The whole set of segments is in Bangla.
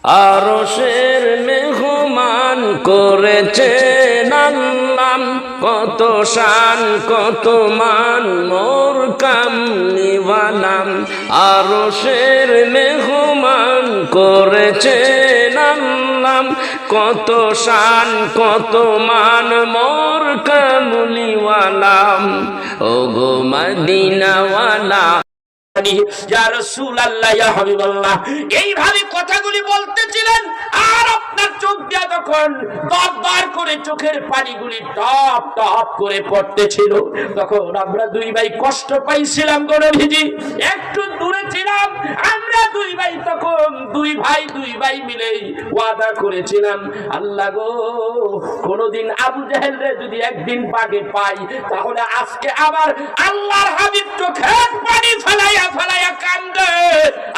আরশের মেহমান করেছেন আল্লাহ, কত শান কত মান মোর কামলিওয়ালাম। আরশের মেহমান করেছেন আল্লাহ, কত শান কত মান মোর কামলিওয়ালাম। ওগো মদিনাওয়ালা ইয়া রাসূলুল্লাহ ইয়া হাবিবাল্লাহ, এইভাবে কথাগুলি বলতেছিলেন। আর আপনার চোখ দিয়ে যখন দরদর করে চোখের পানিগুলি টপ টপ করে পড়তেছিল, তখন আমরা দুই ভাই কষ্ট পাইছিলাম গো নবীজি। একটু দূরে ছিলাম আমরা দুই ভাই, তখন দুই ভাই মিলে ওয়াদা করেছিলাম, আল্লাহ গো কোনদিন আবু জাহেলরে যদি একদিন বাগে পাই, তাহলে আজকে আবার আল্লাহর হাবিব চোখের পানি ফেলাইয়া ফেলাইয়া কান্দে,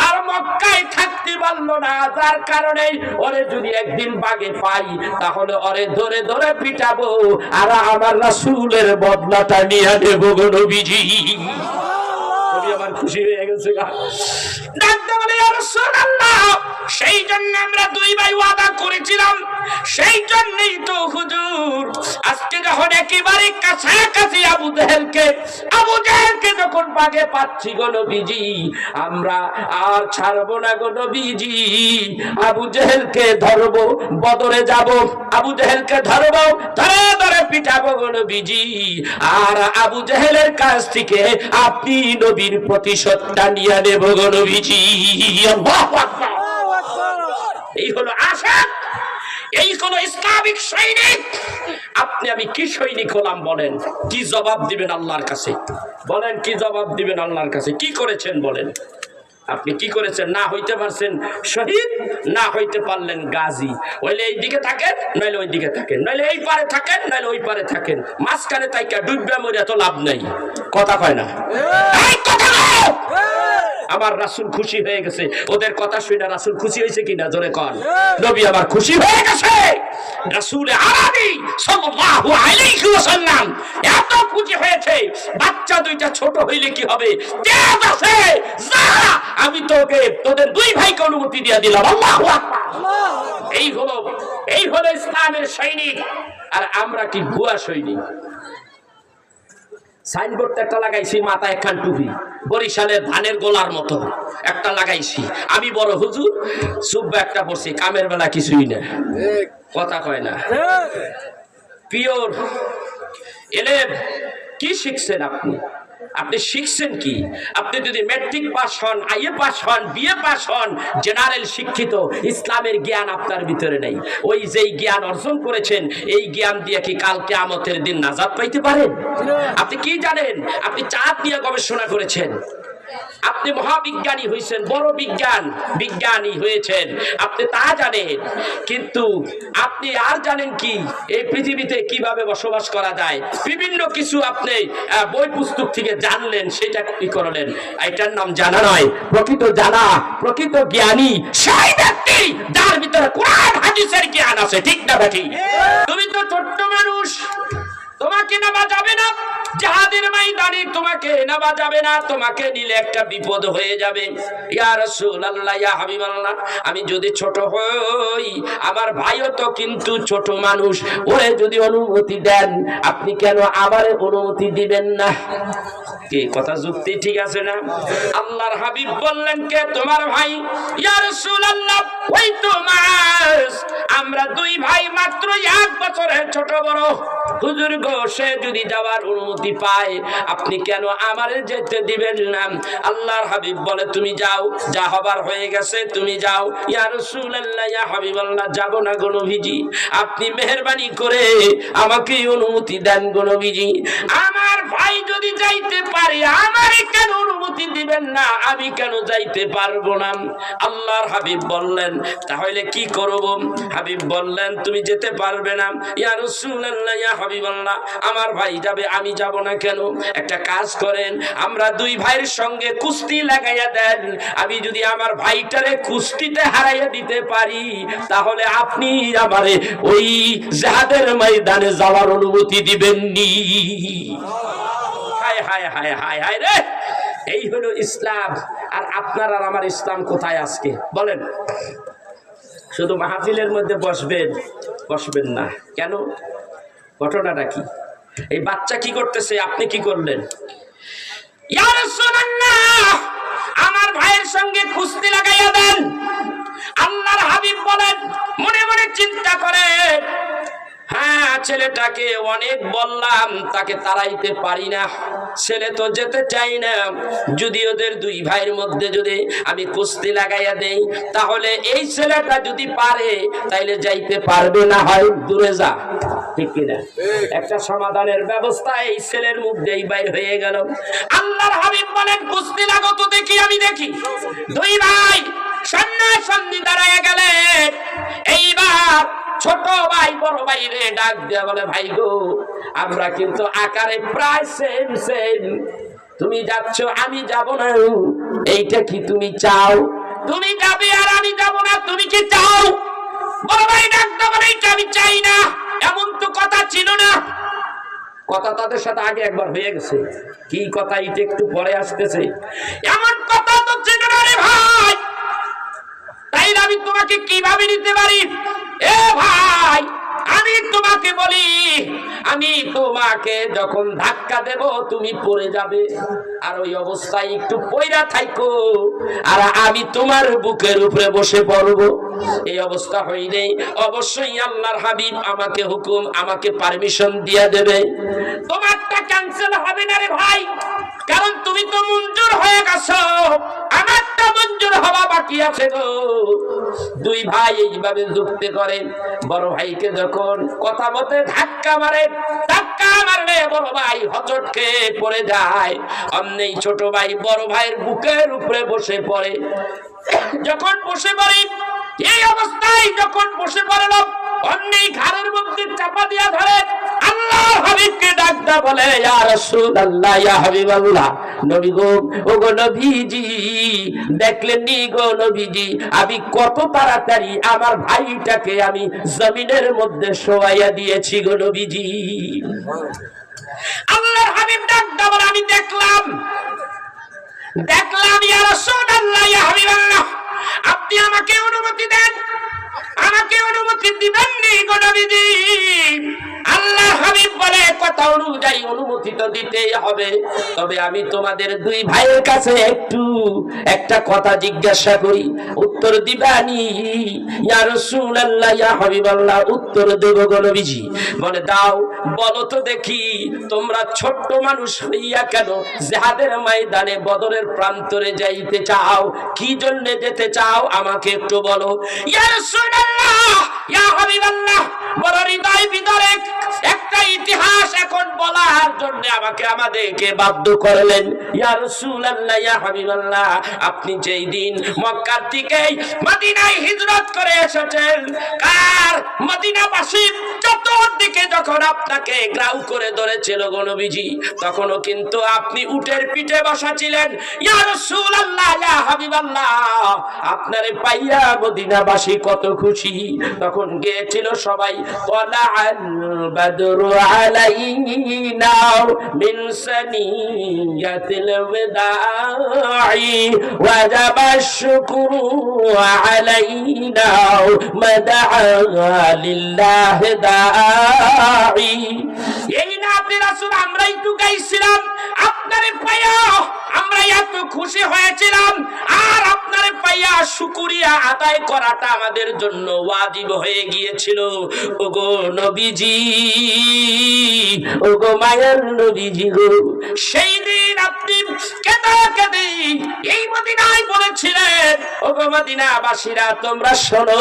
আর মক্কায় থাকতে পারলো না। যার কারণে ওরে যদি একদিন বাগে পাই, তাহলে ওরে ধরে ধরে পিটাবো, আর আমার রাসূলের বদলাটা নিয়ে নেব গো নবীজি। নবী আমার খুশি হয়ে গেছে গা। ডাকতে বলে ইয়া রাসূলুল্লাহ, সেই জন্য আমরা দুই ভাই ওয়াদা করেছিলাম, সেই জন্যই তো হুজুর আজকে যখন একেবারে কাছাকাছি আবু জাহেলকে যখন বাগে পাচ্ছি গো নবীজি, আমরা আর ছাড়বো না গো নবীজি। আবু জাহেলকে ধরবো, বদরে যাব, আবু জাহেলকে ধরবো, ধরে ধরে পিটাবো গো নবীজি। আর আবু জাহেলের কাছ থেকে আপনি নবীর প্রতিশোধটা নিয়ে নেব গো নবীজি। আল্লাহু আকবার। এই হলো আশা, এই হলো ইসলামিক সৈনিক। আপনি আমি কি সৈনিক হলাম বলেন? কি জবাব দিবেন আল্লাহর কাছে? বলেন কি জবাব দিবেন আল্লাহর কাছে? কি করেছেন বলেন? আপনি কি করেছেন? না হইতে পারছেন শহীদ, না হইতে পারলেন গাজী। হইলে এই দিকে থাকেন, নইলে ওই দিকে থাকেন, নইলে এই পারে থাকেন, নইলে ওই পারে থাকেন। মাঝখানে তাইকা ডুববে মরিয়া তো লাভ নেই। কথা কয় না? এই কথা কও। আমার রাসূল খুশি হয়ে গেছে। ওদের কথা শুনে রাসূল খুশি হয়েছে কিনা জোরে কর। নবী আমার খুশি হয়ে গেছে। রাসূল আরবি সাল্লাল্লাহু আলাইহি ওয়াসাল্লাম এত খুশি হয়েছে। বাচ্চা দুইটা ছোট হইলে কি হবে? তেজ আছে, যা আমি তোকে তোদের দুই ভাইকে অনুমতি দিয়ে দিলাম। আল্লাহু আকবার। এই হলো ইসলামের সৈনিক। আর আমরা কি ভুয়া সৈনিক? সাইনবোর্ড একটা লাগাইছি, মাথায় একখান টুপি, বরিশালের ধানের গোলার মতো একটা লাগাইছি। আমি বড় হুজুর, সুব্বা একটা পড়ছি, কামের বেলা কিছুই না। কথা কয় না? পিওর এলেম। কি শিখছেন আপনি? আপনি শিখছেন কি? আপনি যদি ম্যাট্রিক পাস হন, আইএ পাস হন, বিএ পাস হন, জেনারেল শিক্ষিত, ইসলামের জ্ঞান আপনার ভিতরে নেই, ওই যেই জ্ঞান অর্জন করেছেন, এই জ্ঞান দিয়ে কি কাল কিয়ামতের দিন নাজাত পাইতে পারেন? আপনি কি জানেন? আপনি চাঁদ নিয়ে গবেষণা করেছেন, আপনি মহাবিজ্ঞানী হয়েছেন, বড় বিজ্ঞানী হয়েছেন, আপনি তা জানেন, কিন্তু আপনি আর জানেন কি এই পৃথিবীতে কিভাবে বসবাস করা যায়? বিভিন্ন কিছু আপনি বই পুস্তক থেকে জানলেন, সেটা কি করলেন? এটার নাম জানা নয়। প্রকৃত জানা, প্রকৃত জ্ঞানী সেই ব্যক্তি যার ভিতরে কোরআন হাদিসের জ্ঞান আছে। ঠিক না বেঠি? তুমি তো ছোট্ট মানুষ, তোমাকে নেওয়া যাবে না জিহাদের ময়দানে, তোমাকে নেওয়া যাবে না। তোমাকে নিলে একটা বিপদ হয়ে যাবে। ইয়া রাসূলুল্লাহ ইয়া হাবিবাল্লাহ, আমি যদি ছোট হই, আমার ভাইও তো কিন্তু ছোট মানুষ, ওরে যদি অনুমতি দেন, আপনি কেন আমার অনুমতি দিবেন না? কি কথা যুক্তি ঠিক আছে না? আল্লাহর হাবিব বললেন, কে তোমার ভাই? ইয়া রাসূলুল্লাহ, ওই তো মাস, আমরা দুই ভাই মাত্র 1 বছরের ছোট বড়। হুজুর গো, সে যদি যাওয়ার অনুমতি পায়, আপনি কেন আমারে যেতে দিবেন না? আল্লাহর হাবিব বলে, তুমি যাও, যা হবার হয়ে গেছে, তুমি যাও। ইয়া রাসূলুল্লাহ ইয়া হাবিবাল্লাহ, যাব না গো নবীজি, আপনি মেহেরবানি করে আমাকে অনুমতি দেন গো নবীজি। আমার ভাই যদি যাইতে পারে, আমারে কেন অনুমতি দিবেন না? আমি কেন যাইতে পারবো না? আল্লাহর হাবিব বললেন, তাহলে কি করব? হাবিব বললেন, তুমি যেতে পারবে না। ইয়া রাসূলুল্লাহ ইয়া হাবিবাল্লাহ, আমার ভাই যাবে, আমি যাব না কেন? একটা কাজ করেন, আমরা দুই ভাইয়ের সঙ্গে কুস্তি লাগাইয়া দেন। আমি যদি আমার ভাইটারে কুস্তিতে হারাইয়া দিতে পারি, তাহলে আপনি আমারে ওই জিহাদের ময়দানে যাওয়ার অনুমতি দিবেননি। হায় হায় হায় হায় হায় রে! এই হলো ইসলাম। আর আপনার আর আমার ইসলাম কোথায় আজকে বলেন? শুধু মাহফিলের মধ্যে বসবেন না কেন? ঘটনাটা কি? এই বাচ্চা কি করতেছে, আপনি কি করলেন? ইয়া রাসূলুল্লাহ, আমার ভাইয়ের সঙ্গে কুস্তি লাগাইয়া দেন। আল্লাহর হাবিব বলেন, মনে মনে চিন্তা করে, হ্যাঁ ছেলেটাকে অনেক বললাম, তাকে তাড়াইতে পারি না, ছেলে তো যেতে চাই না। যদি ওদের দুই ভাইয়ের মধ্যে যদি আমি কুস্তি লাগাইয়া দেই, তাহলে এই ছেলেটা যদি পারে তাইলে যাইতে পারবে, না হয় দূরে যা। ঠিক কিনা? একটা সমাধানের ব্যবস্থা এই ছেলের মুখ দিয়েই বাইর হয়ে গেল। আল্লাহর হাবিব বলেন, কুস্তি লাগো তো দেখি, আমি দেখি। দুই ভাই সামনাসামনি দাঁড়ায় গেলেন। এইবার ছোট ভাই বড় ভাই রে ডাক দিয়া বলে, ভাই গো, আমরা কিন্তু আকারে প্রায় সেম সেম, তুমি যাচ্ছ আমি যাব না, এইটা কি তুমি চাও? তুমি যাবে আর আমি যাব না, তুমি কি চাও? বড় ভাই ডাক দিয়া বলে, এইটা আমি চাই না। এমন তো কথা ছিল না। কথা তাদের সাথে আগে একবার হয়ে গেছে। কি কথা? এটা একটু পরে আসতেছে। এমন কথা তো ছিল না রে ভাই, তাইলে আমি তোমাকে কিভাবে নিতে পারি? এ ভাই, আমি তোমাকে বলি, আমি তোমাকে যখন ধাক্কা দেব তুমি পড়ে যাবে, আর ওই অবস্থায় একটু পয়রা থাইকো, আর আমি তোমার বুকের উপরে বসে পড়ব। এই অবস্থা হইলে অবশ্যই আল্লাহর হাবিব আমাকে হুকুম, আমাকে পারমিশন দিয়ে দেবে। তোমারটা ক্যান্সেল হবে না রে ভাই, কারণ তুমি তো মঞ্জুর হয়ে গেছো, আমারটা মঞ্জুর হওয়া বাকি আছে গো। দুই ভাই এইভাবে যুক্তি করেন। বড় ভাইকে যখন কথা মতে ধাক্কা মারে, ধাক্কা মারলে বড় ভাই হচট খেয়ে পড়ে যায়। অমনি ছোট ভাই বড় ভাইয়ের বুকের উপরে বসে পড়ে। যখন বসে পড়ে, এই অবস্থায় যখন বসে পড়ল, অমনি ঘাড়ের মধ্যে চাপা দিয়া ধরে আল্লাহর হাবিবকে ডাকতে বলে, ইয়া রাসূলুল্লাহ, ইয়া হাবিবাল্লাহ, নবী গো, ও গো নবীজি, দেখলেন নি গো নবীজি, আমি কত তাড়াতাড়ি আমার ভাইটাকে আমি জমিনের মধ্যে শোয়াইয়া দিয়েছি গো নবীজি। আল্লাহর হাবিব ডাকতে বলে, আমি দেখলাম, ইয়া রাসূলুল্লাহ, ইয়া হাবিবাল্লাহ, আপনি আমাকে অনুমতি দেন, আমাকে অনুমতি দিবেন নি গো নবীজি? আল্লাহর হাবিব বলে, কথা অনুযায়ী অনুমতি তো দিতেই হবে, তবে আমি তোমাদের দুই ভাইয়ের কাছে একটা কথা জিজ্ঞাসা করি, উত্তর দিবানি? ইয়া রাসূলুল্লাহ, ইয়া হাবিবাল্লাহ, উত্তর দেব গো নবীজি। বলে, দাও, বলো তো দেখি, তোমরা ছোট্ট মানুষ হইয়া কেন জিহাদের ময়দানে বদরের প্রান্তরে যাইতে চাও? কি জন্য যেতে চাও আমাকে একটু বলো। ইয়া রাসূলুল্লাহ, ইয়া হাবিবাল্লাহ, বড় হৃদয় বিদারক একটা ইতিহাস এখন বলার জন্য আমাদেরকে বাধ্য করলেন। ইয়া রাসূলুল্লাহ, ইয়া হাবিবাল্লাহ, আপনি যেই দিন মক্কা থেকে মদিনায় হিজরত করে এসেছেন, কার মদিনাবাসী চতুর্দিকে যখন আপনাকে গ্রাউ করে ধরেছিল গো নবীজি, তখনও কিন্তু আপনি উটের পিঠে বসা ছিলেন। ইয়া রাসূলুল্লাহ, ইয়া হাবিবাল্লাহ, আপনারে পাইয়া মদিনাবাসী কত খুশি। তখন গিয়েছিল সবাই, তালাআল বাদরু আলাইনা মিন সানিয়াতিল ওয়াদাই ওয়াজাবাশ শুকরু আলাইনা মাদআ লিল্লাহ দাঈ। এই না আপনি রাসূল, আমরা একটু গাইছিলাম, আপনারে পাইয়া আমরা এত খুশি হয়েছিলাম, আর আপনারে পাইয়া শুকরিয়া আদায় করাটা আমাদের জন্য ওয়াজিব হয়ে গিয়েছিল। ওগো নবীজি, ওগো মায়ের নবীজি গো, সেই দিন আপনি কেঁদে কেঁদে এই মদিনায় বলেছিলেন, ওগো মদিনাবাসীরা তোমরা শোনো,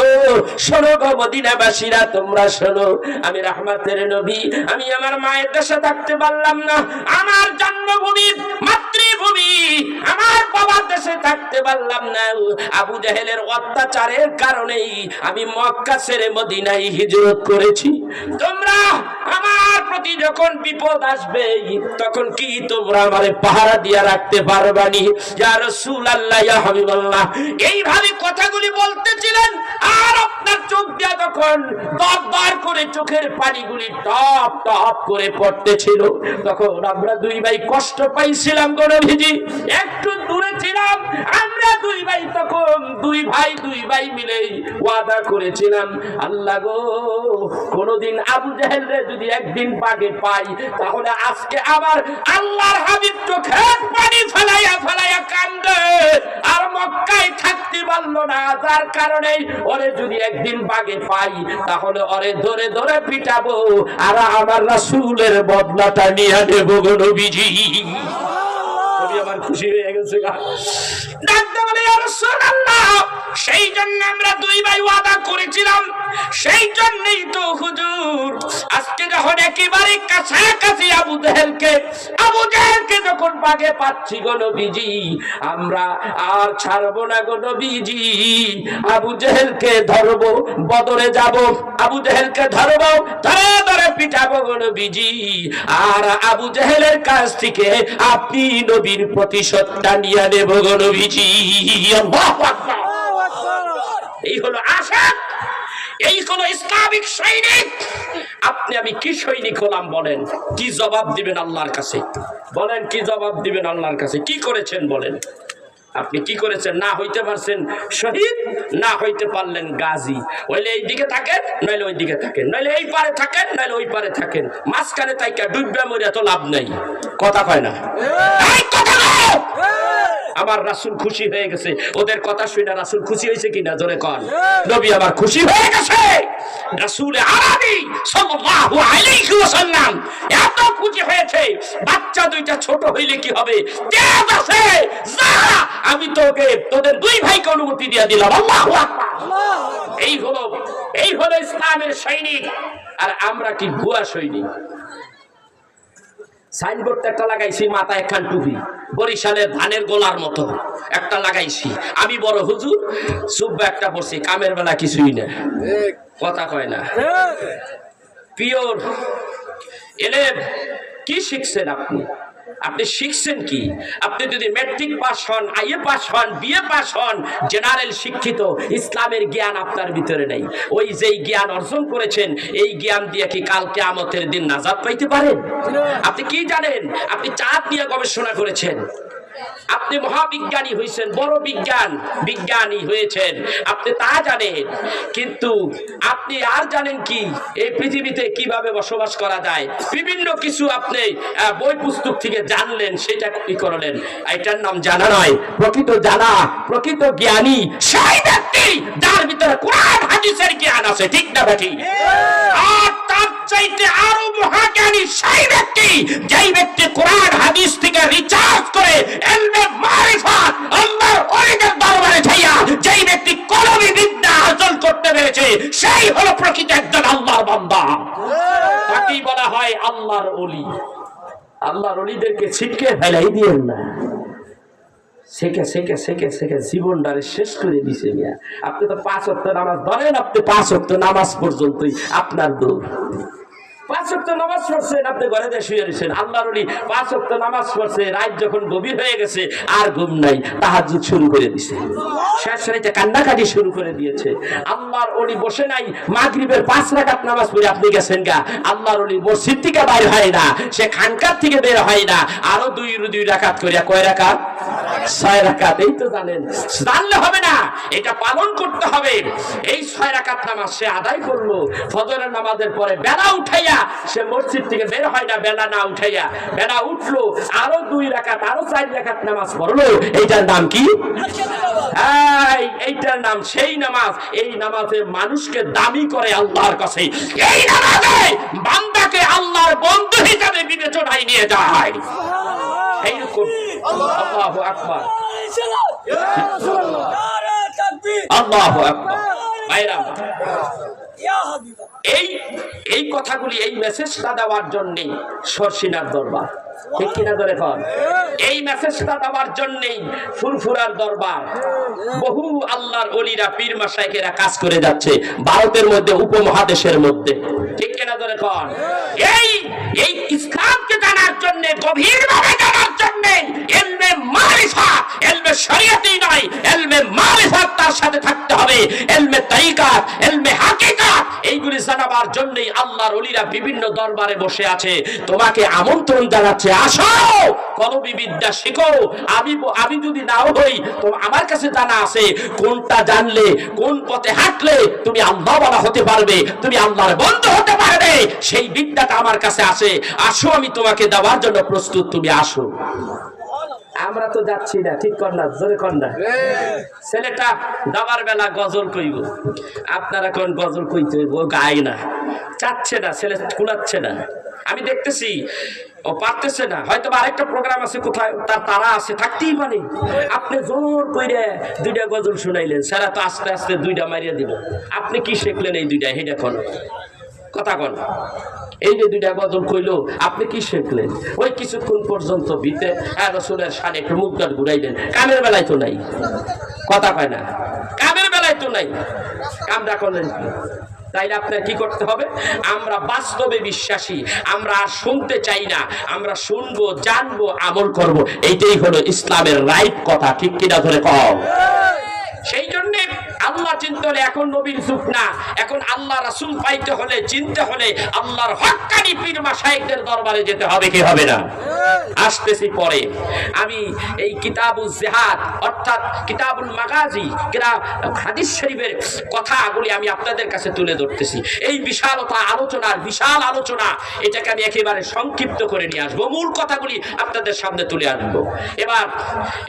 শোনো গো মদিনাবাসীরা তোমরা শোনো, আমি রাহমাতের নবী, আমি আমার মায়ের দেশে থাকতে পারলাম না, আমার জন্মভূমি মাতৃভূমি আমার বাবার দেশে থাকতে পারলাম না, আবু জাহেলের অত্যাচারের কারণেই আমি মক্কা ছেড়ে মদিনায় হিজরত করেছি। তোমরা আমার প্রতি যখন বিপদ আসবে, তখন কি তোমরা আমারে পাহারা দিয়ে রাখতে পারবানি? ইয়া রাসূলুল্লাহ, ইয়া হাবিবাল্লাহ, এইভাবে কথাগুলি বলতেছিলেন, আর আপনার চোখ দিয়ে যখন দর করে চোখের পানিগুলি টপ টপ করে পড়তেছিল, তখন আমরা দুই ভাই কষ্ট পাইছিলাম গো নবীজি। একটু দূরে ছিলাম আমরা দুই ভাই, তখন দুই ভাই মিলে ওয়াদা করেছিলাম, আল্লাহ গো কোনদিন আবু জাহেলরে যদি একদিন পাগে পাই তাহলে আজকে আবার আল্লাহর হাবিব চোখের পানি ফেলাইয়া কান্দে, আর মক্কায় থাকতে পারলো না, যার কারণে ওরে যদি একদিন বাগে পাই তাহলে ওরে ধরে ধরে পিটাবো, আর আমার রাসূলের বদলাটা নিয়ে নেব গো নবীজি। নবী আমার খুশি হয়ে গেছে, ডাকতে বলে ইয়া রাসূলুল্লাহ, সেই জন্য আমরা দুই ভাই ওয়াদা করেছিলাম, সেই জন্যই তো হুজুর আজকে যখন একেবারে কাছাকাছি আবু জাহেলকে যখন বাগে পাচ্ছি গো নবীজি, আমরা আর ছাড়বো না গো নবীজি, আবু জাহেলকে ধরবো, বদরে যাব, আবু জাহেলকে ধরবো, ধরে পিটাবো গো নবীজি, আর আবু জাহেলের কাছ থেকে আপনি নবীর প্রতিশোধটা নিয়ে নেব গো নবীজি। আল্লাহু আকবার। এই হলো আশা, এই হলো ইসলামিক সৈনিক। আপনি আমি কি সৈনিক হলাম বলেন? কি জবাব দিবেন আল্লাহর কাছে? বলেন কি জবাব দিবেন আল্লাহর কাছে? কি করেছেন বলেন? আপনি কি করেছেন? না হইতে পারছেন শহীদ, না হইতে পারলেন গাজী। হইলে এই দিকে থাকেন, নইলে ওই দিকে থাকেন, নইলে এই পারে থাকেন, নইলে ওই পারে থাকেন, মাঝখানে তাইকা ডুববে মরিয়া তো লাভ নাই। কথা কয় না? এই কথা বলো। আমার রাসূল খুশি হয়ে গেছে, ওদের কথা শুনে রাসূল খুশি হয়েছে কিনা জোরে কন। নবী আমার খুশি হয়ে গেছে, রাসূল আরবি সাল্লাল্লাহু আলাইহি ওয়াসাল্লাম এত খুশি হয়েছে। বাচ্চা দুইটা ছোট হইলে কি হবে? তেজ আছে, যা আমি তোকে তোদের দুই ভাইকে অনুমতি দিয়ে দিলাম। আল্লাহু আকবার। এই হলো ইসলামের সৈনিক। আর আমরা কি ভুয়া সৈনিক? সাইনবোর্ড একটা লাগাইছি, মাথায় একখান টুপি, বরিশালের ধানের গোলার মতো একটা লাগাইছি, আমি বড় হুজুর, সুব্বা একটা পড়ছি, কামের বেলা কিছুই না। কথা কয় না? পিওর এলে কি শিখছেন আপনি? আপনি শিখছেন কি? আপনি যদি ম্যাট্রিক পাস হন, আইএ পাস হন, বিএ পাস হন, জেনারেল শিক্ষিত, ইসলামের জ্ঞান আপনার ভিতরে নেই, ওই যেই জ্ঞান অর্জন করেছেন এই জ্ঞান দিয়ে কি কাল কিয়ামতের দিন নাজাত পাইতে পারেন? আপনি কি জানেন? আপনি চাঁদ নিয়ে গবেষণা করেছেন, আপনি মহাবিজ্ঞানী হয়েছেন, বড় বিজ্ঞানী হয়েছেন, আপনি তা জানেন, কিন্তু আপনি আর জানেন কি এই পৃথিবীতে কিভাবে বসবাস করা যায়? বিভিন্ন কিছু আপনি বই পুস্তক থেকে জানলেন, সেটা কি করলেন? এটার নাম জানা নয়। প্রকৃত জানা, প্রকৃত জ্ঞানী সেই ব্যক্তি যার ভিতরে কোরআন হাদিসের জ্ঞান আছে, ঠিক না বেটি? আর তার চাইতে আরো মহাজ্ঞানী সেই ব্যক্তি, যেই ব্যক্তি কোরআন হাদিস থেকে রিচার্জ করে ইলমে মারিফাত আল্লাহর ওলিদের দরবারে যাইয়া যেই ব্যক্তি কলমি বিদ্যা হাসিল করতে পেরেছে, সেই হলো প্রকৃত একজন আল্লাহর বান্দা। তাকে বলা হয় আল্লাহর ওলি। আল্লাহর ওলিদেরকে ছিটকে ফেলাই দিয়েন না, শেখে জীবনটারে শেষ করে দিছে মিয়া। আপনি তো 5 ওয়াক্ত নামাজ ধরেন, আপনি 5 ওয়াক্ত নামাজ পর্যন্তই আপনার দৌড়। 5 ওয়াক্ত নামাজ পড়ছেন, আপনি ঘরে শুয়ে রয়েছেন। আল্লাহর ওলি 5 ওয়াক্ত নামাজ পড়ছে, রাত যখন গভীর হয়ে গেছে আর ঘুম নাই, তাহাজ্জুদ শুরু করে দিছে, শেষ রাতে কান্নাকাটি শুরু করে দিয়েছে। আল্লাহর ওলি বসে নাই, মাগরিবের 5 রাকাত নামাজ পড়ে আপনি গেছেন গা। আল্লাহর ওলি মসজিদ থেকে বাইর হয় না, সে খানকার থেকে বের হয় না, আরো 2 রাকাত করিয়া, কয় রাকাত? 6 রাকাত। এই তো জানেন, জানলে হবে না, এটা পালন করতে হবে। এই 6 রাকাত নামাজ সে আদায় করলো, ফজরের নামাজের পরে বেলা উঠাইয়া সে মসজিদ থেকে বের হয় না, বেলা না উঠাইয়া, বেলা উঠলো, আরো 2 রাকাত, আরো 4 রাকাত নামাজ পড়লো। এইটার নাম কি? এইটার নাম সেই নামাজ। এই নামাজে মানুষকে দামি করে আল্লাহর কাছে, এই নামাজে বান্দাকে আল্লাহর বন্ধু হিসাবে বিবেচনায় নিয়ে যায়। এইরকম আল্লাহু আকবার, আল্লাহু আকবার। ভাইরা, এই কথাগুলি, এই মেসেজটা দেওয়ার জন্য শর্ষিনার দরবার, ঠিক কিনা ধরে কন? এই মেসেজটা দেওয়ার জন্যই ফুরফুরার দরবার। বহু আল্লাহর ওলিরা, পীর মাশায়েখেরা কাজ করে যাচ্ছে ভারতের মধ্যে, উপমহাদেশের মধ্যে, ঠিক কিনা ধরে কন? এই এই ইসলামকে জানার জন্য, গভীরভাবে জানার জন্য ইলমে মারিফা, ইলমে শরীয়তই নয়, ইলমে মারিফাত তার সাথে থাকতে হবে। ইলমে তরিকাত, ইলমে হাকিকাত, এইগুলি জানাবার জন্যই আল্লাহর ওলিরা বিভিন্ন দরবারে বসে আছে। তোমাকে আমন্ত্রণ জানাচ্ছে, আসো কলবি বিদ্যা শিখো। আমি যদি নাও হই তো আমার কাছে জানা আছে, কোনটা জানলে, কোন পথে হাঁটলে তুমি আল্লাহওয়ালা হতে পারবে, তুমি আল্লাহর বন্ধু হতে পারবে, সেই বিদ্যাটা আমার কাছে আছে। আসো, আমি তোমাকে দেওয়ার জন্য প্রস্তুত, তুমি আসো। আমরা তো যাচ্ছি না, ঠিক কর না, জোরে কর না। ছেলেটা দাবার বেলা গজল কইব, আপনারা কোন গজল কইতে ও গায় না, চাচ্ছে না, ছেলে কুলাচ্ছে না। আমি দেখতেছি ও পারতেছে না, হয়তো আরেকটা প্রোগ্রাম আছে কোথায়, তার তারা আছে, থাকতেই পারে। আপনি জোর কইরে দুইটা গজল শুনাইলেন, সারা তো আস্তে আস্তে দুইটা মারিয়া দিল। আপনি কি শিখলেন এই দুইটা? হেডা কোন কথা কন, এই যে দুইটা গজল কইলো, আপনি কি শিখলেন? ওই কিছুক্ষণ পর্যন্ত ভিতে রাসূলের শানে একটু মুখটা ঘুরাইলেন, কামের বেলায় তো নাই, কথা কয় না, কামের বেলায় তো নাই, কামটা করলেন কি? তাইলে আপনার কি করতে হবে? আমরা বাস্তবে বিশ্বাসী, আমরা আর শুনতে চাই না, আমরা শুনবো, জানবো, আমল করব। এইটাই হলো ইসলামের রাইট কথা, ঠিক কিনা ধরে কও। সেই জন্য আল্লাহ চিনতে হলে এখন নবীর যুগ না, এখন আল্লাহ রাসূল পাইতে হলে, চিনতে হলে আল্লাহর হক্কানি পীর মাশায়েখদের দরবারে যেতে হবে, কি হবে না? আসতেছি পরে। আমি এই কিতাবুল জিহাদ অর্থাৎ কিতাবুল মাগাজি, হাদিস শরীফের কথাগুলি আমি আপনাদের কাছে তুলে ধরতেছি। এই বিশালতা আলোচনার, বিশাল আলোচনা, এটাকে আমি একেবারে সংক্ষিপ্ত করে নিয়ে আসবো, মূল কথাগুলি আপনাদের সামনে তুলে আনবো। এবার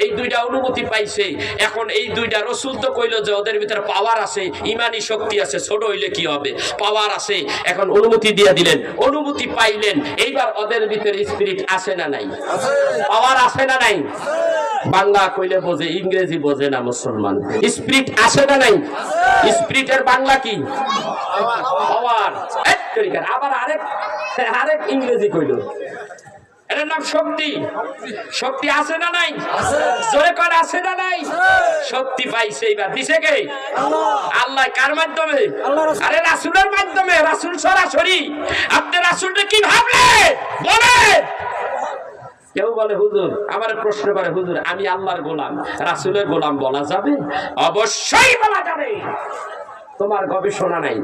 এই দুইটা অনুমতি পাইছে, এখন এই দুইটা রাসূল তো কইলো যে ওদের ভিতরে পাওয়ার আছে, ইমানি শক্তি আছে, ছোট হইলে কি হবে, পাওয়ার আছে, এখন অনুমতি দিয়ে দিলেন, অনুমতি পাইলেন। এইবার ওদের ভিতরে স্পিরিট আছে না নাই? পাওয়ার আছে না নাই? বাংলা কইলে বোঝে, ইংরেজি বোঝে না মুসলমান। স্পিরিট আছে না নাই? স্পিরিটের বাংলা কি? পাওয়ার। আবার আরেক ইংরেজি কইলো, এর নাম শক্তি। শক্তি আছে না নাই? জোরে কর, আছে না নাই? শক্তি পাইছে, এবার দিছে কে? আল্লাহ। কার মাধ্যমে? আরে রাসূলের মাধ্যমে। রাসূল সরাসরি। আপনি রাসূলকে কি ভাবলে বলে? কেউ বলে হুজুর, আমার প্রশ্ন করে, হুজুর আমি আল্লাহর গোলাম, রাসূলের গোলাম বলা যাবে? অবশ্যই বলা যাবে। তোমার গবেষণা নাই,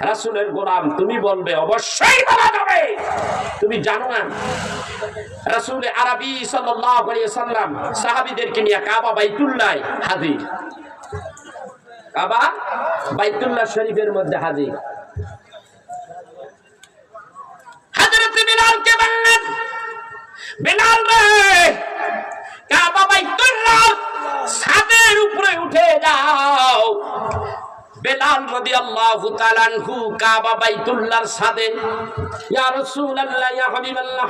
রাসূলের গোলাম তুমি বলবে, অবশ্যই বলা যাবে। তুমি জানো না রাসূল আরবি সাল্লাল্লাহু আলাইহি ওয়াসাল্লাম সাহাবীদেরকে নিয়ে কাবা বাইতুল্লাহ হাজির, কাবা বাইতুল্লাহ শরীফের মধ্যে হাজির। হযরত বিলালকে বললেন, বিলাল রে, কাবা বাইতুল্লাহ ছাদের উপরে উঠে যাও। বেলাল রাদিয়াল্লাহু তাআলা আনহু কাবা বাইতুল্লাহর ছাদে, ইয়া রাসূলুল্লাহ, ইয়া হাবিবাল্লাহ,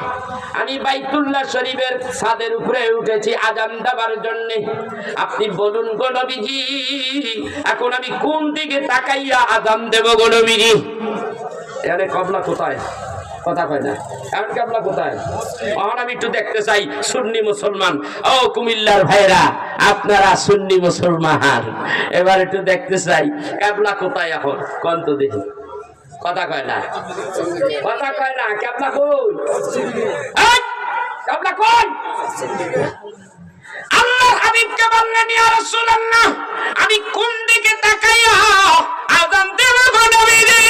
আমি বাইতুল্লাহ শরীফের ছাদের উপরে উঠেছি আযান দেওয়ার জন্য। আপনি বলুন গো নবীজি, এখন আমি কোন দিকে তাকাইয়া আযান দেব গো নবীজি? এখানে কবলা কোথায়? কথা কয় না, এখন কেবলা কোথায়? এখন আমি একটু দেখতে চাই সুন্নি মুসলমান, ও কুমিল্লার ভাইরা, আপনারা সুন্নি মুসলমান, এবার একটু দেখতে চাই কেবলা কোথায় এখন, কোন তো দেখি। কথা কয় না, কথা কয় না, কেবলা কই? কেবলা কই? আল্লাহ হাবিবকে বললেন, ইয়া রাসূলুল্লাহ, আমি কোন দিকে তাকাইয়া আযান দেব গো নবীজি?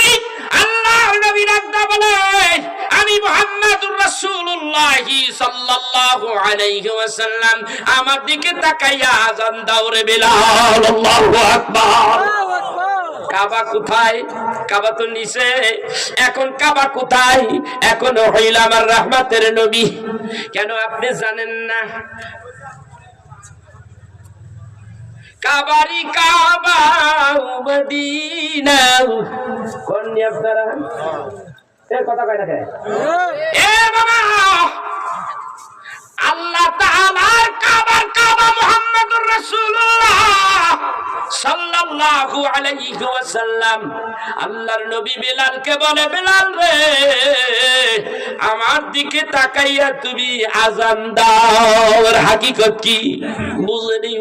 আল্লাহ নবী রাখদা বলে, আমি মুহাম্মাদুর রাসূলুল্লাহ সাল্লাল্লাহু আলাইহি ওয়াসাল্লাম, আমার দিকে তাকাইয়া আযান দাও রে বিলাল। আল্লাহু আকবার। কাবা কোথায়? কাবা তো নিচে। এখন কাবা কোথায়? এখন হইল আমার রহমতের নবী। কেন আপনি জানেন না? কাবারি কাবা মদিনা, কোন নিয়ে আপনারা এর কথা কয় না কে? এ বাবা, আল্লাহ তাআলার কাবার কাবা মুহাম্মদুর রাসূলুল্লাহ সাল্লাল্লাহু আলাইহি ওয়াসাল্লাম আল্লাহর নবী বিলালকে বলে, বিলাল রে, আমার দিকে তাকাইয়া তুমি আযান দাও। এর হাকিকত কি বুঝেনি?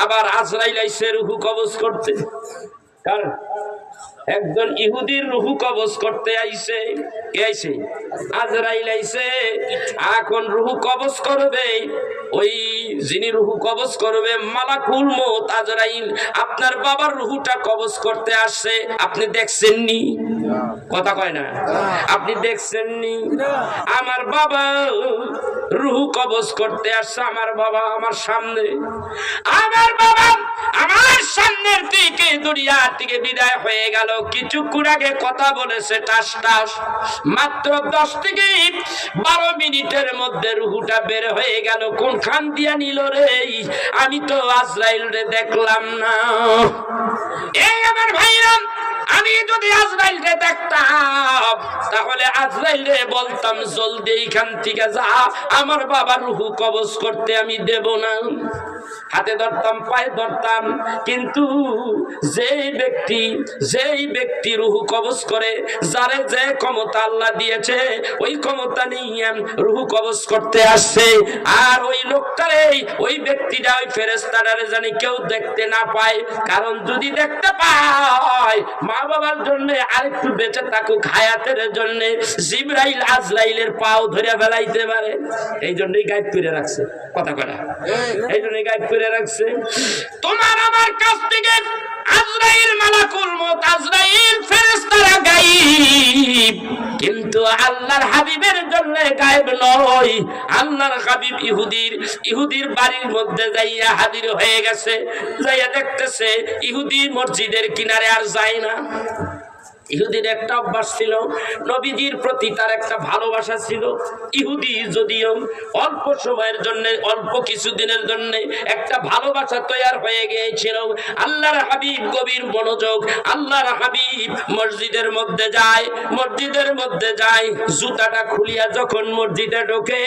আবার আজরাইল আইছে রূহ কবজ করতে। কার? একজন ইহুদির রুহু কবজ করতে আইছে। কে আইছে? আজরাইল আইছে। এখন রুহু কবজ করবে ওই যিনি রুহু কবজ করবে মালাকুল মউত আজরাইল আপনার বাবার রুহুটা কবজ করতে আসছে। আপনি দেখছেননি? কথা কয় না। আপনি দেখছেননি? আমার বাবা রুহু কবজ করতে আসছে। আমার বাবা আমার সামনে, আমার বাবা আমার সামনের দিকে দুনিয়া থেকে বিদায় হয়ে গেল। কিছুক্ষণ আগে কথা বলেছে টাস টাস, মাত্র 10 থেকে 12 মিনিটের মধ্যে রুহুটা বের হয়ে গেল। কোনখান দিয়া নিল রে? আমি তো আজরাইল রে দেখলাম না। এই আমার ভাইরা, আমি যদি আজরাইল রে দেখতাম তাহলে আজরাইল রে বলতাম জলদি এখান থেকে যা, আমার বাবার রুহু কবজ করতে আমি দেব না। হাতে ধরতাম, পায়ে ধরতাম, কিন্তু যেই ব্যক্তি রুহু কবজ করে, যারে যে ক্ষমতা আল্লাহ দিয়েছে ওই ক্ষমতা নিয়ে রুহু কবজ করতে আসছে। আর ওই লোকটারে, ওই ব্যক্তিটা, ওই ফেরেশতাটারে জানি কেউ দেখতে না পায়। কারণ যদি দেখতে পায় মা বাবার জন্য আরেকটু বেঁচে থাকুক হায়াতের জন্য জিবরাইল আজরাইলের পাও ধরে ফেলাইতে পারে। এই জন্যই গায়েব করে রাখছে। কথা কয় না? এই জন্যই গায়েব করে রাখছে। তোমার আমার কাছ থেকে আজরাইল, মালাকুল মউত আজরাইল, ফেরেশতারা গায়েব, কিন্তু আল্লাহর হাবিবের জন্য গায়েব নয়। আল্লাহর হাবিব ইহুদির বাড়ির মধ্যে যাইয়া হাজির হয়ে গেছে। যাইয়া দেখতেছে ইহুদি মসজিদের কিনারে আর যায় না। ইহুদির একটা অভ্যাস ছিল, নবীজির প্রতি তার একটা ভালোবাসা ছিল। ইহুদি যদিও অল্প সময়ের জন্য, অল্প কিছুদিনের জন্য একটা ভালোবাসা তৈরি হয়ে গিয়েছিল। আল্লাহর হাবিব গভীর মনোযোগ, আল্লাহর হাবিব মসজিদের মধ্যে যায়, জুতাটা খুলিয়া যখন মসজিদে ঢোকে,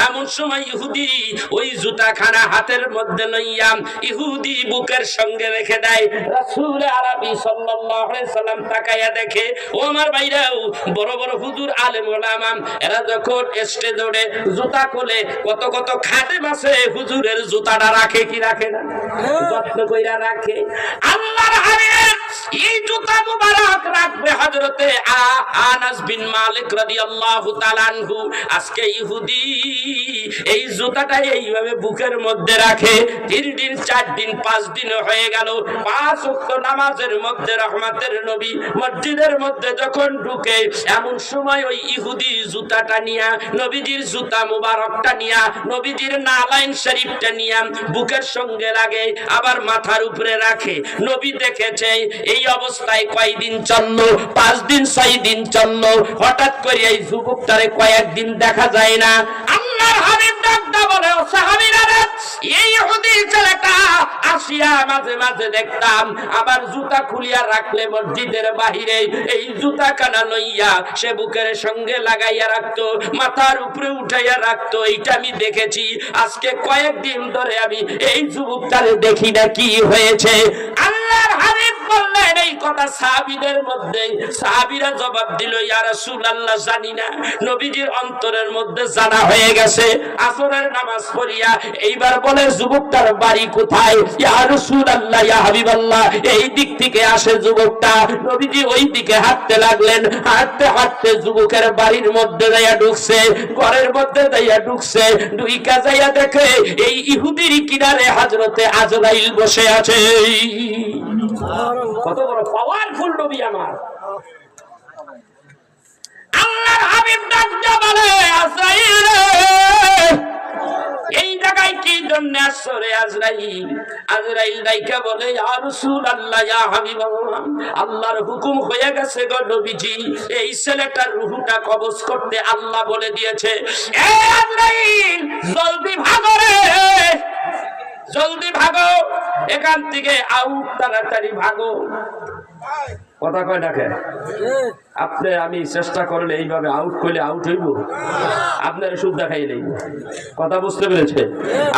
এমন সময় ইহুদি ওই জুতাখানা হাতের মধ্যে লইয়া ইহুদি বুকের সঙ্গে রেখে দেয়। রাসূল আরবি সাল্লাল্লাহু আলাইহি সাল্লাম তাকায়া দেখে, ও আমার ভাইরাও, বড় বড় হুজুর আলেম ওলামা এরা যখন স্টেজে ওঠে জুতা খুলে কত কত খাদেম আছে, হুজুরের জুতাটা রাখে কি রাখে না? যত্ন কইরা রাখে। আল্লাহর হাবিব এই জুতা মুবারক রাখবে হযরতে আনাস বিন মালিক রাদিয়াল্লাহু তাআলা আনহু। আজকে ইহুদি এই জুতাটা এইভাবে বুকের মধ্যে রাখে। 3 দিন, 4 দিন, 5 দিন হয়ে গেল। 5 ওয়াক্ত নামাজের মধ্যে রহমতের নবী মসজিদের মধ্যে যখন ঢুকে, এমন সময় ওই ইহুদি জুতাটা নিয়া, নবীজির জুতা মুবারকটা নিয়া, নবীজির নালাইন শরীফটা নিয়া বুকের সঙ্গে লাগে, আবার মাথার উপরে রাখে। নবী দেখেছে এই অবস্থায় কয়দিন চললো, 5 দিন 6 দিন চললো। হঠাৎ করে এই যুবকটারে কয়েকদিন দেখা যায় না। আল্লাহর হাবিব ডাকটা বলে, ও সাহাবীরা, এই ইহুদি ছেলেটা আসিয়া মাঝে মাঝে দেখতাম আবার জুতা খুলিয়া রাখলে মসজিদের বাহিরে এই জুতা কানা লইয়া সে বুকের সঙ্গে লাগাইয়া রাখতো, মাথার উপরে উঠাইয়া রাখতো। এইটা আমি দেখেছি। আজকে কয়েকদিন ধরে আমি এই যুবকটারে দেখি না, কি হয়েছে? আল্লাহর হাবিব বললেন এই কথা সাহাবীদের মধ্যে। সাহাবীরা জবাব দিল, ইয়া রাসূলুল্লাহ, জানি না। নবীজির অন্তরের মধ্যে জানা হয়ে গেছে। আসরের নামাজ পড়িয়া এইবার বলে, যুবকটার বাড়ি কোথায়? ইয়া রাসূলুল্লাহ, ইয়া হাবিবাল্লাহ, এই দিক থেকে আসে যুবকটা। নবীজি ওই দিকে হাঁটতে লাগলেন। হাঁটতে হাঁটতে যুবকের বাড়ির মধ্যে যাইয়া ঢুকছে, ঘরের মধ্যে যাইয়া ঢুকছে। ঢুইকা যাইয়া দেখে এই ইহুদির কিনারে হযরতে আজরাইল বসে আছে। কত বড় পাওয়ারফুল নবী আমার! আল্লাহর হাবিব ডাকতে বলে, আজরাইল, এই জায়গায় কি জন্য আসছো রে আজরাইল? আজরাইল ডাইকা বলে, ইয়া রাসূলুল্লাহ, ইয়া হাবিবাল্লাহ, আল্লাহর হুকুম হয়ে গেছে গো নবীজি, এই ছেলেটার রূহটা কবজ করতে আল্লাহ বলে দিয়েছে। এ আজরাইল, জলদি ভাগো রে, জলদি ভাগো এখান থেকে, আউট, তাড়াতাড়ি ভাগো। কথা কয় ডাকে আপনি, আমি চেষ্টা করলে এইভাবে আউট করলে আউট হইব, আপনারা সুদ্ধা খাইয়ে নেইব। কথা বুঝতে পেরেছে?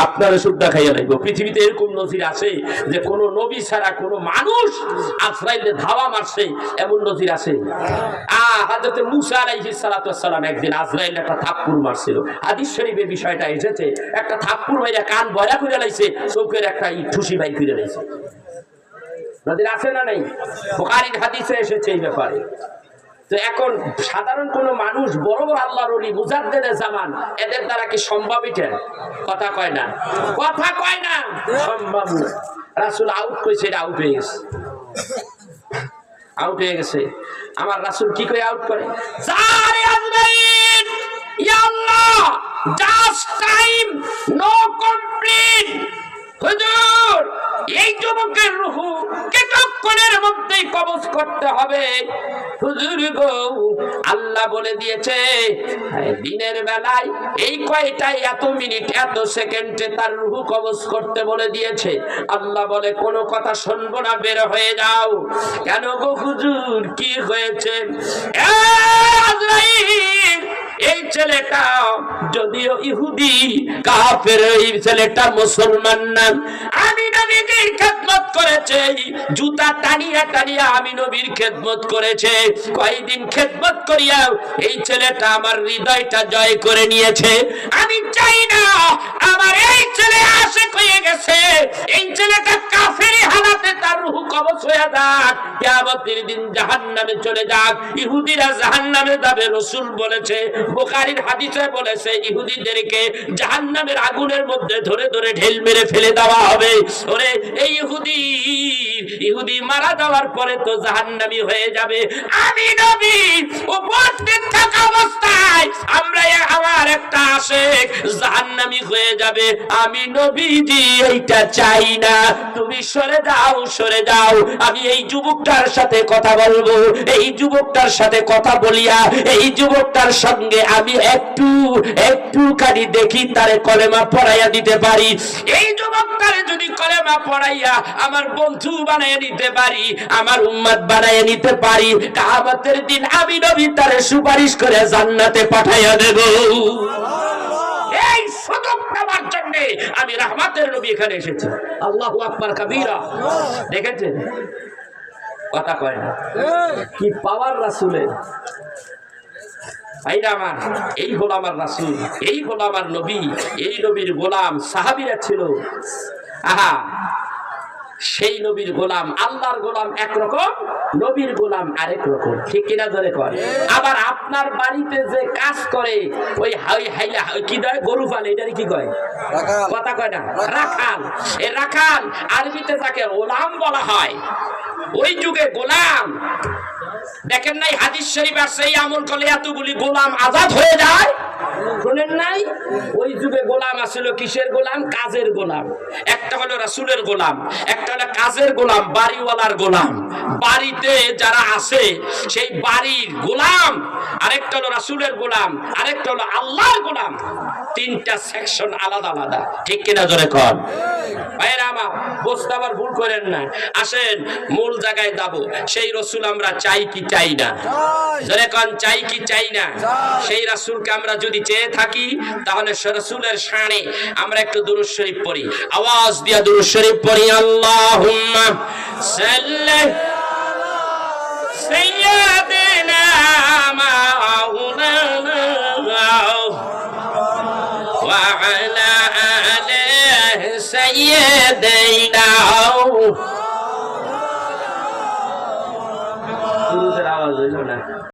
আপনারা সুদ্ধা খাইয়ে নেইব। পৃথিবীতে এরকম নজির আছে যে কোন নবী ছাড়া কোন মানুষ আজরাইলে ধাওয়া মারছে, এমন নজির আছে? হযরত মূসা আলাইহিস সালাতু ওয়াস সালাম একদিন আজরাইল একটা থাপ্পড় মারছিল। হাদিস শরীফে বিষয়টা এসেছে, একটা থাপ্পড় মাইরা কান বয়রা করে লাইছে, চোখের একটা ঠুসি বাই করে লাইছে। নদীর আছে না নেই? বুখারীর হাদিসে এসেছে এই ব্যাপারে। তো এখন সাধারণ কোন মানুষ বড় বড় আল্লাহর ওলি মুজাদ্দেদে জামান এদের দ্বারা কি সম্ভব? এটা কথা কয় না, কথা কয় না, সম্ভব না। রাসূল আউট কইছে, এটা আউট হয়ে গেছে, আউট হয়ে গেছে। আমার রাসূল কি করে আউট করে? জারে আজরাইল, ইয়া আল্লাহ, জাস্ট টাইম, নো কমপ্লিট। হুজুর, এই যুবকের রূহ কিছুক্ষণের মধ্যেই কবজ করতে হবে। হুজুর গো, আল্লাহ বলে দিয়েছে দিনের বেলায় এই কয়টায় এত মিনিট এত সেকেন্ডে তার রূহ কবজ করতে বলে দিয়েছে। আল্লাহ বলে কোনো কথা শুনবো না, বের হয়ে যাও। কেন গো হুজুর, কি হয়েছে? আজরাইল, এই ছেলেটা যদিও ইহুদি কাফের, এই ছেলেটা মুসলমান না। আমি নবীর খেদমত করেছে, জুতা টানিয়া টানিয়া আমি নবীর খেদমত করেছে। কয়দিন খেদমত করিয়া এই ছেলেটা আমার হৃদয়টা জয় করে নিয়েছে। আমি চাই না আমার এই ছেলে আশিক হয়ে গেছে, এই ছেলেটা কাফেরি হালাতে তার রূহ কবজ হয়ে যাক, কিয়ামতের দিন জাহান্নামে চলে যাক। ইহুদিরা জাহান্নামে যাবে, রাসূল বলেছে, বুখারীর হাদিসে বলেছে, ইহুদিদেরকে জাহান্নামের আগুনের মধ্যে ধরে ধরে ঢেল মেরে ফেলে দেওয়া হবে। ওরে এই ইহুদি মারা যাওয়ার পরে তো জাহান্নামী হয়ে যাবে। আমি নবী উপস্থিত থাকা অবস্থায় আমরা আমার একটা আশিক জাহান্নামী হয়ে যাবে। আমি নবীজি এইটা চাই না। তুমি সরে যাও, সরে যাও। আমি এই যুবকটার সাথে কথা বলবো, এই যুবকটার সাথে কথা বলিয়া এই যুবকটার সঙ্গে আমি একটু খানি দেখি তারে কলেমা পড়াইয়া দিতে পারি। এই যুবকটারে যদি কলেমা পড়াইয়া আমার বন্ধু বানাইয়া নিতে পারি, আমার উম্মত বানাইয়া নিতে পারি, কিয়ামতের দিন আমি নবী তারে সুপারিশ করে জান্নাতে পাঠাইয়া দেব। এই সুযোগ নেওয়ার জন্য আমি রহমতের নবী এখানে এসেছি। আল্লাহু আকবার কাবীরা। দেখেছেন? কথা কয় না, কি পাওয়ার রাসূলের। ভাইরা আমার, এই হলো আমার রাসূল, এই হলো আমার নবী, এই নবীর গোলাম সাহাবীরা ছিল। আহা, সেই নবীর গোলাম, আল্লাহর গোলাম একরকম, নবীর গোলাম আরেক রকম। ঠিক কিনা ধরে কর? আবার আপনার বাড়িতে যে কাজ করে ওই হাইলা কি দেয়, গরু পালে, এটারই কি কয়? কথা কয় না, রাখাল। এই রাখাল আরবিতে তাকে গোলাম বলা হয়। ওই যুগে গোলাম, দেখেন নাই হাদিস শরীফ আছে, এই আমল করলে এতগুলি গোলাম আজাদ হয়ে যায়, শুনেন নাই? ওই যুগে গোলাম আসলে কিসের গোলাম? কাজের গোলাম। একটা হলো রাসূলের গোলাম, একটা হলো কাজের গোলাম, বাড়িওয়ালার গোলাম। বাড়িতে যারা আছে সেই বাড়ির গোলাম, আরেকটা হলো রাসূলের গোলাম, আরেকটা হলো আল্লাহর গোলাম। তিনটা সেকশন আলাদা আলাদা। ঠিক কিনা জোরে কর? ভাইরা আমার, বুঝতে আবার ভুল করেন না। আসেন মূল জায়গায় যাব। সেই রাসূল আমরা চাই কি চাই না? জোরে কোন, চাই কি চাই না? সেই রাসূলকে আমরা যদি চেয়ে থাকি তাহলে রাসূলের শানে আমরা একটু দুরূদ শরীফ পড়ি। আওয়াজ দিয়া দুরূদ শরীফ পড়ি। আল্লাহুম্মা সাল্লি সাইয়্যিদিনা মাওলানা ওয়া আলা আলিহি সাইয়্যিদিনা। দুরূদের আওয়াজ হইল না।